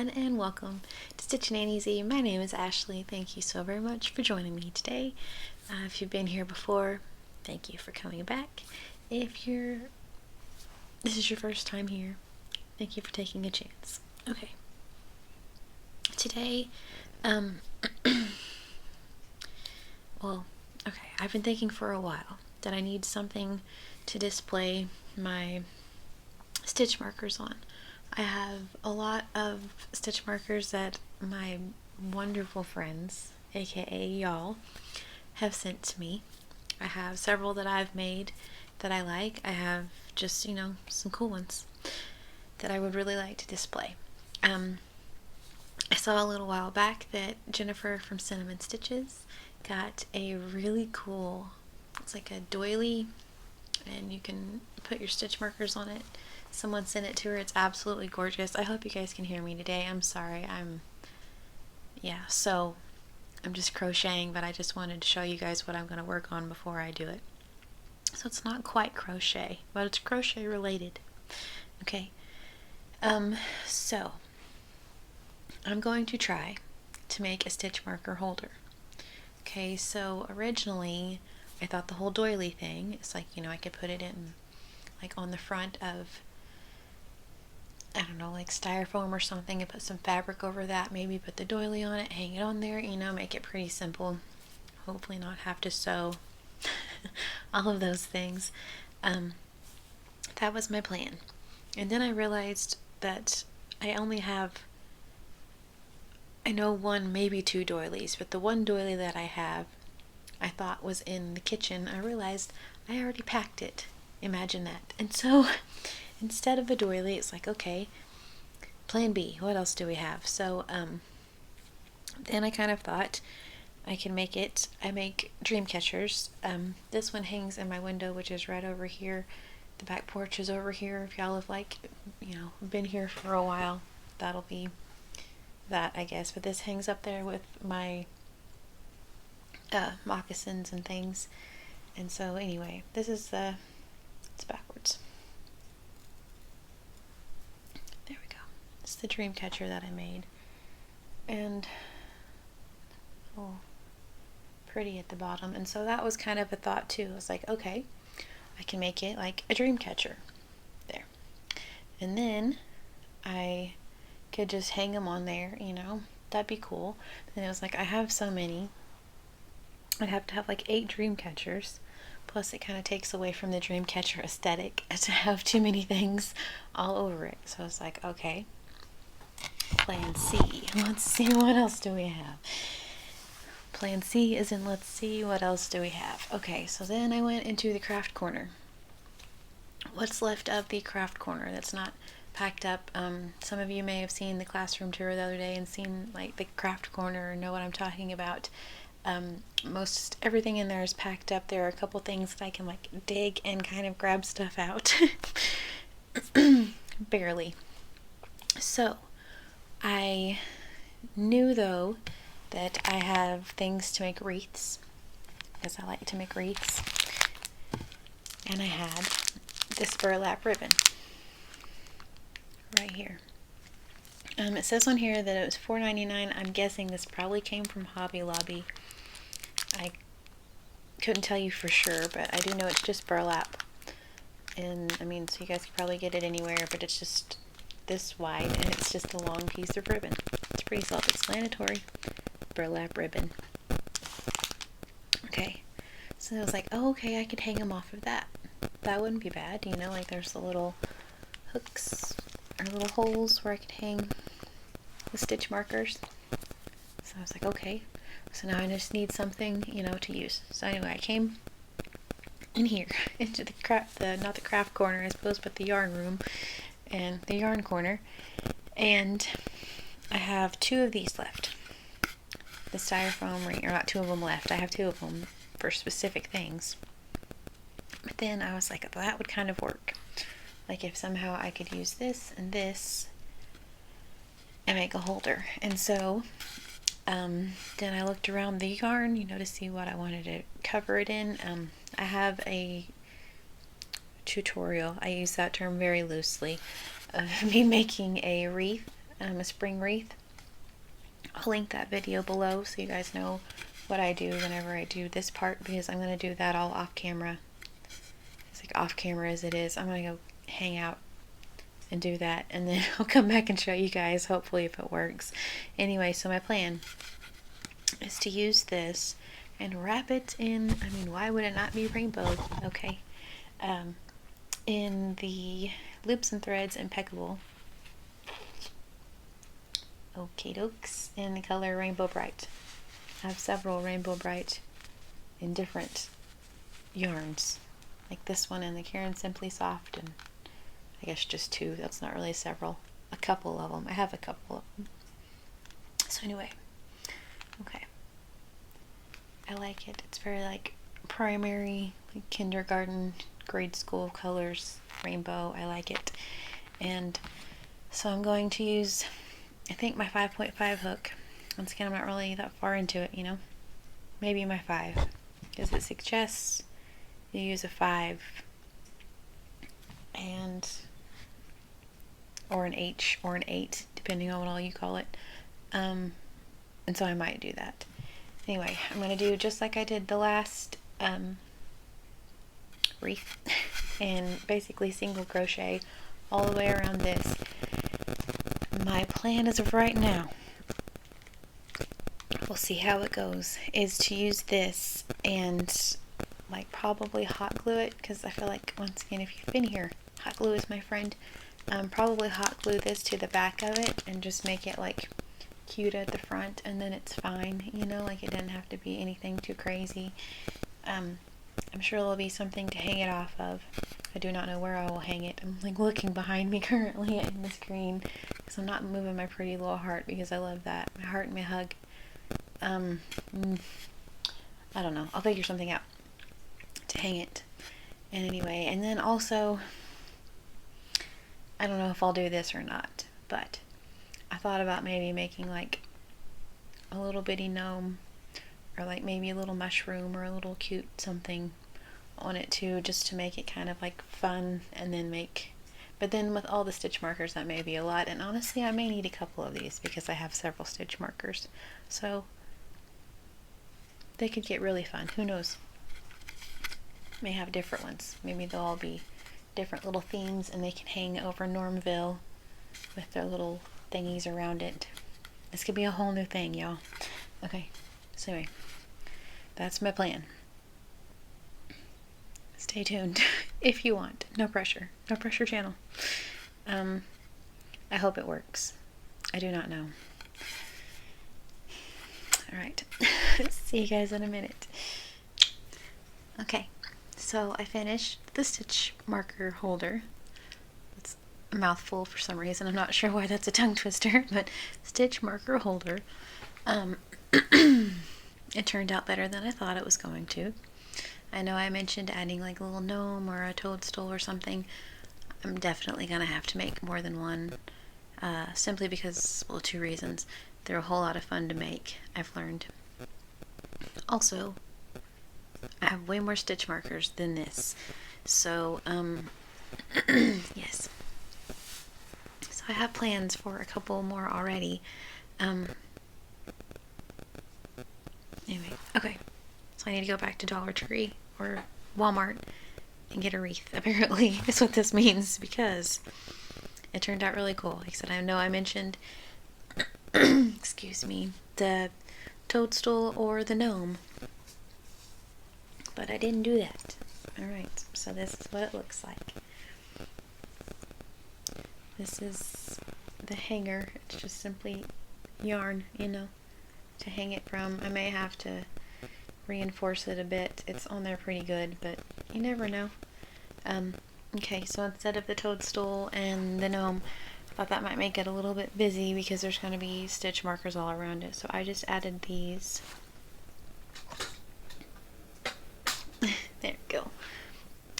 everyone, and welcome to Stitchin' Ain't Easy. My name is Ashley. Thank you so very much for joining me today. If you've been here before, thank you for coming back. If this is your first time here, thank you for taking a chance. Okay. Today, I've been thinking for a while that I need something to display my stitch markers on. I have a lot of stitch markers that my wonderful friends, aka y'all, have sent to me. I have several that I've made that I like. I have just, some cool ones that I would really like to display. I saw a little while back that Jennifer from Cinnamon Stitches got a really cool, it's like a doily, and you can put your stitch markers on it. Someone sent it to her. It's absolutely gorgeous. I hope you guys can hear me today. I'm sorry. I'm just crocheting, but I just wanted to show you guys what I'm going to work on before I do it. So it's not quite crochet, but it's crochet related. Okay. So I'm going to try to make a stitch marker holder. Okay, so originally I thought the whole doily thing, it's like, I could put it in like on the front of, I don't know, like styrofoam or something, and put some fabric over that, maybe put the doily on it, hang it on there, make it pretty simple. Hopefully not have to sew. All of those things. That was my plan. And then I realized that I only have, I know one, maybe two doilies, but the one doily that I have, I thought was in the kitchen. I realized I already packed it. Imagine that. And so instead of a doily, it's like, okay, plan B, what else do we have? So then I kind of thought I can make it. I make dream catchers. This one hangs in my window, which is right over here. The back porch is over here. If y'all have been here for a while, that'll be that, I guess. But this hangs up there with my moccasins and things. And so anyway, this is it's backwards. There we go. It's the dream catcher that I made. And pretty at the bottom. And so that was kind of a thought too. I was like, okay, I can make it like a dream catcher. There. And then I could just hang them on there, that'd be cool. And it was like, I have so many. I'd have to have like 8 dream catchers. Plus it kind of takes away from the dream catcher aesthetic to have too many things all over it. So I was like, okay, plan C. Let's see, what else do we have? Plan C is in let's see what else do we have. Okay, so then I went into the craft corner. What's left of the craft corner that's not packed up? Some of you may have seen the classroom tour the other day and seen like the craft corner and know what I'm talking about. Most everything in there is packed up. There are a couple things that I can like dig and kind of grab stuff out. Barely. So I knew though that I have things to make wreaths, because I like to make wreaths, and I had this burlap ribbon right here. It says on here that it was $4.99. I'm guessing this probably came from Hobby Lobby. I couldn't tell you for sure, but I do know it's just burlap. And so you guys could probably get it anywhere, but it's just this wide, and it's just a long piece of ribbon. It's pretty self-explanatory. Burlap ribbon. Okay, so I was like, oh, okay, I could hang them off of that. That wouldn't be bad, like there's the little hooks or little holes where I could hang the stitch markers. So I was like, okay, so now I just need something, to use. So anyway, I came in here into not the craft corner, I suppose, but the yarn room and the yarn corner, and I have 2 of these left. The styrofoam ring, or not 2 of them left. I have 2 of them for specific things. But then I was like, that would kind of work. Like if somehow I could use this and this and make a holder. And so then I looked around the yarn, to see what I wanted to cover it in. I have a tutorial, I use that term very loosely, of me making a wreath a spring wreath. I'll link that video below so you guys know what I do whenever I do this part, because I'm going to do that all off camera. It's like off camera as it is. I'm going to go hang out and do that, and then I'll come back and show you guys, hopefully, if it works. Anyway, so my plan is to use this and wrap it in, I mean, why would it not be rainbow? Okay. In the Loops and Threads Impeccable. Okay dokes. In the color Rainbow Bright. I have several Rainbow Bright in different yarns. Like this one and the Caron Simply Soft, and I guess just two. That's not really several. A couple of them. I have a couple of them. So anyway. Okay. I like it. It's very like primary, like kindergarten, grade school colors, rainbow. I like it. And so I'm going to use, I think, my 5.5 hook. Once again, I'm not really that far into it, you know. Maybe my 5. Because it suggests you use a 5 and or an H or an 8, depending on what all you call it. And so I might do that. Anyway, I'm going to do just like I did the last wreath, and basically single crochet all the way around this. My plan as of right now, we'll see how it goes, is to use this and like probably hot glue it, because I feel like, once again, if you've been here, hot glue is my friend. Probably hot glue this to the back of it and just make it like cute at the front, and then it's fine, you know, like it doesn't have to be anything too crazy. I'm sure there'll be something to hang it off of. I do not know where I will hang it. I'm like looking behind me currently in the screen because I'm not moving my pretty little heart, because I love that. My heart and my hug. I don't know. I'll figure something out to hang it. And anyway, and then also, I don't know if I'll do this or not, but I thought about maybe making like a little bitty gnome, or like maybe a little mushroom, or a little cute something on it too, just to make it kind of like fun, and then but then with all the stitch markers that may be a lot, and honestly I may need a couple of these because I have several stitch markers, so they could get really fun. Who knows? May have different ones. Maybe they'll all be different little themes, and they can hang over Normville with their little thingies around it. This could be a whole new thing, y'all. Okay, so anyway, that's my plan. Stay tuned if you want. No pressure. No pressure channel. I hope it works. I do not know. Alright. See you guys in a minute. Okay, so I finished the stitch marker holder. It's a mouthful for some reason. I'm not sure why that's a tongue twister, but stitch marker holder. It turned out better than I thought it was going to. I know I mentioned adding like a little gnome or a toadstool or something. I'm definitely going to have to make more than one, simply because, well, 2 reasons. They're a whole lot of fun to make, I've learned. Also, I have way more stitch markers than this. So, yes. So I have plans for a couple more already. Anyway, okay. So I need to go back to Dollar Tree or Walmart and get a wreath, apparently, is what this means, because it turned out really cool. Like I said, I know I mentioned, excuse me, the toadstool or the gnome, but I didn't do that. Alright, so this is what it looks like. This is the hanger. It's just simply yarn, you know, to hang it from. I may have to reinforce it a bit. It's on there pretty good, but you never know. Okay, so instead of the toadstool and the gnome, I thought that might make it a little bit busy because there's going to be stitch markers all around it. So I just added these. There we go.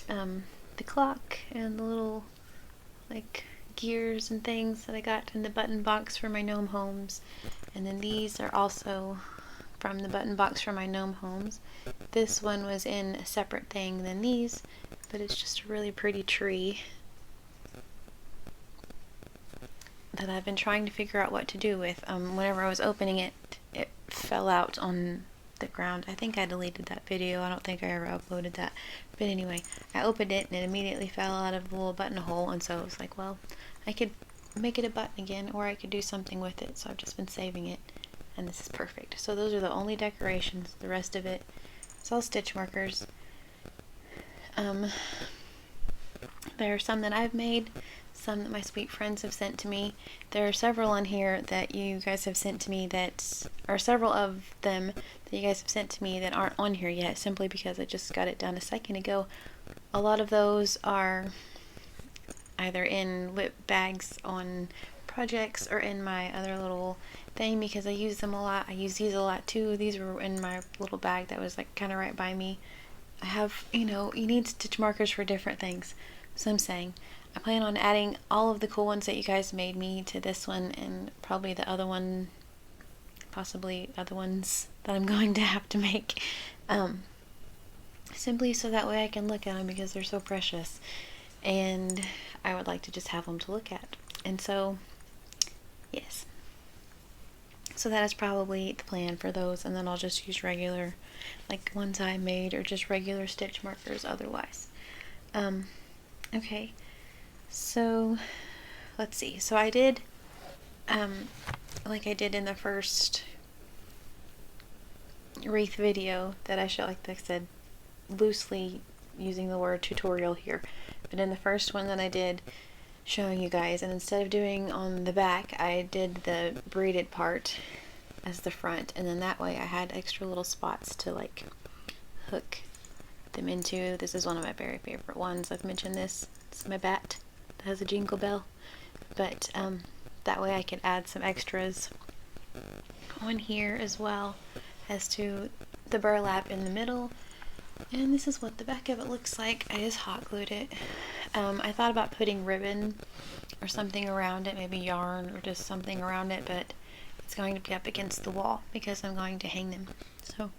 The clock and the little like gears and things that I got in the button box for my gnome homes. And then these are also from the button box for my gnome homes. This one was in a separate thing than these, but it's just a really pretty tree that I've been trying to figure out what to do with. Whenever I was opening it, it fell out on the ground. I think I deleted that video. I don't think I ever uploaded that. But anyway, I opened it and it immediately fell out of the little buttonhole, and so it was like, well, I could make it a button again, or I could do something with it. So I've just been saving it, and this is perfect. So those are the only decorations. The rest of it, it's all stitch markers. There are some that I've made, some that my sweet friends have sent to me. There are several on here that you guys have sent to me that are several of them that you guys have sent to me that aren't on here yet, simply because I just got it done a second ago. A lot of those are either in whip bags on projects or in my other little thing because I use them a lot. I use these a lot too. These were in my little bag that was like kind of right by me. I have, you need stitch markers for different things. So I'm saying, I plan on adding all of the cool ones that you guys made me to this one, and probably the other one, possibly other ones that I'm going to have to make. Simply so that way I can look at them because they're so precious. And I would like to just have them to look at. And so, yes. So that is probably the plan for those, and then I'll just use regular, like ones I made, or just regular stitch markers otherwise. Okay, so let's see. So I did, like I did in the first wreath video that I showed, like I said, loosely using the word tutorial here, but in the first one that I did showing you guys, and instead of doing on the back, I did the braided part as the front, and then that way I had extra little spots to like hook them into. This is one of my very favorite ones. I've mentioned this. It's my bat that has a jingle bell, but that way I could add some extras on here as well as to the burlap in the middle. And this is what the back of it looks like. I just hot glued it. I thought about putting ribbon or something around it, maybe yarn or just something around it, but it's going to be up against the wall because I'm going to hang them. So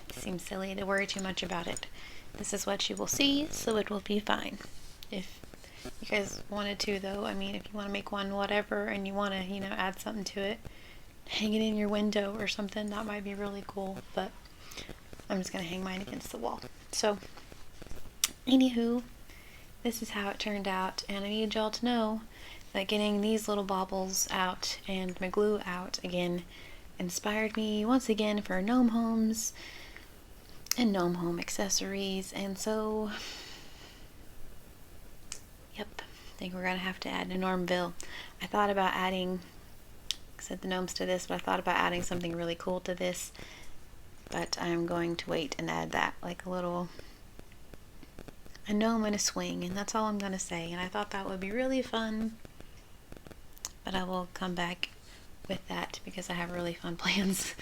it seems silly to worry too much about it. This is what you will see, so it will be fine. If you guys wanted to, though, I mean, if you want to make one whatever and you want to, add something to it, hang it in your window or something, that might be really cool, but I'm just going to hang mine against the wall. So, anywho, this is how it turned out, and I need y'all to know that getting these little baubles out and my glue out again inspired me once again for gnome homes and gnome home accessories, and so, yep, I think we're going to have to add a Gnomeville. I thought about adding, I said the gnomes to this, but I thought about adding something really cool to this, but I'm going to wait and add that, like a gnome in a swing, and that's all I'm going to say. And I thought that would be really fun, but I will come back with that because I have really fun plans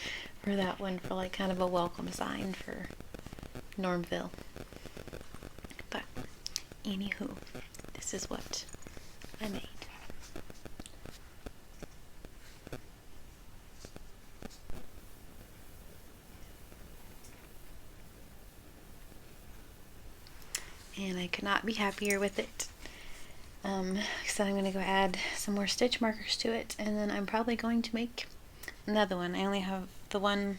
for that one, for like kind of a welcome sign for Gnomeville. But anywho, this is what I made. And I could not be happier with it. So I'm going to go add some more stitch markers to it, and then I'm probably going to make another one. I only have the one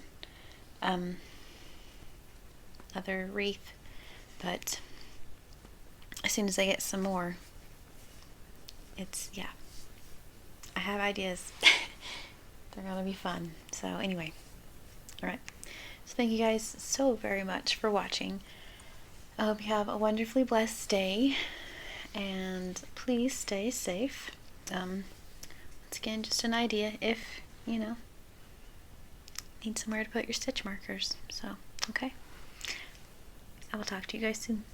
other wreath, but as soon as I get some more, yeah, I have ideas. They're going to be fun. So anyway, alright. So thank you guys so very much for watching. I hope you have a wonderfully blessed day, and please stay safe. Once again, just an idea if, need somewhere to put your stitch markers. So, okay. I will talk to you guys soon.